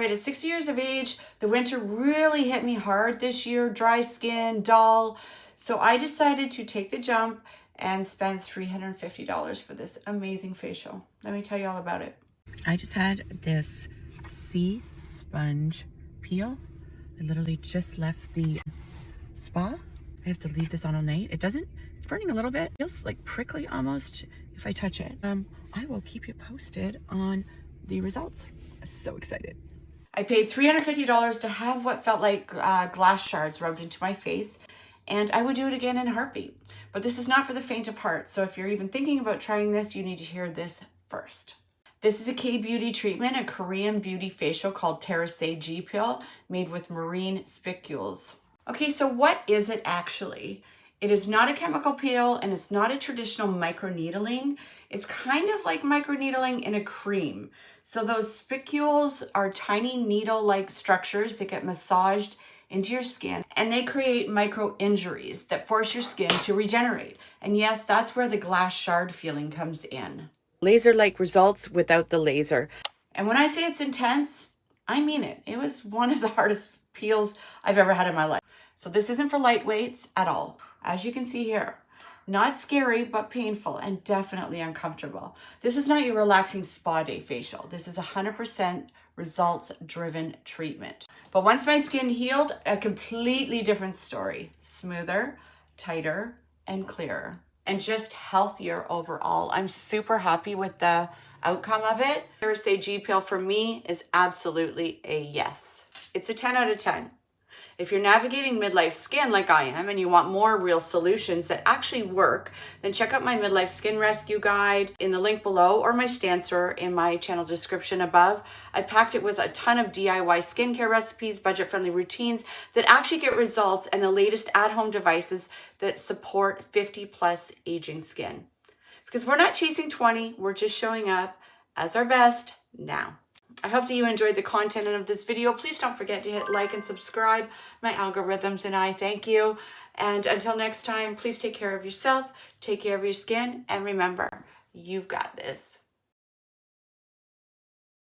Right, at 60 years of age, the winter really hit me hard this year, dry skin, dull. So I decided to take the jump and spend $350 for this amazing facial. Let me tell you all about it. I just had this sea sponge peel. I literally just left the spa. I have to leave this on all night. It's burning a little bit. It feels like prickly almost if I touch it. I will keep you posted on the results. I'm so excited. I paid $350 to have what felt like glass shards rubbed into my face, and I would do it again in a heartbeat. But this is not for the faint of heart, so if you're even thinking about trying this, you need to hear this first. This is a K-beauty treatment, a Korean beauty facial called Terrace G Peel, made with marine spicules. Okay, so what is it actually? It is not a chemical peel, and it's not a traditional microneedling. It's kind of like microneedling in a cream. So those spicules are tiny needle-like structures that get massaged into your skin, and they create micro injuries that force your skin to regenerate. And yes, that's where the glass shard feeling comes in. Laser-like results without the laser. And when I say it's intense, I mean it. It was one of the hardest peels I've ever had in my life. So this isn't for lightweights at all. As you can see here, not scary, but painful and definitely uncomfortable. This is not your relaxing spa day facial. This is 100% results-driven treatment. But once my skin healed, a completely different story. Smoother, tighter, and clearer, and just healthier overall. I'm super happy with the outcome of it. Terrace G Peel for me is absolutely a yes. It's a 10 out of 10. If you're navigating midlife skin like I am and you want more real solutions that actually work, then check out my midlife skin rescue guide in the link below or my Stancer in my channel description above. I packed it with a ton of DIY skincare recipes, budget-friendly routines that actually get results, and the latest at-home devices that support 50+ aging skin. Because we're not chasing 20, we're just showing up as our best now. I hope that you enjoyed the content of this video. Please don't forget to hit like and subscribe. My algorithms and I thank you. And until next time, please take care of yourself, take care of your skin, and remember, you've got this.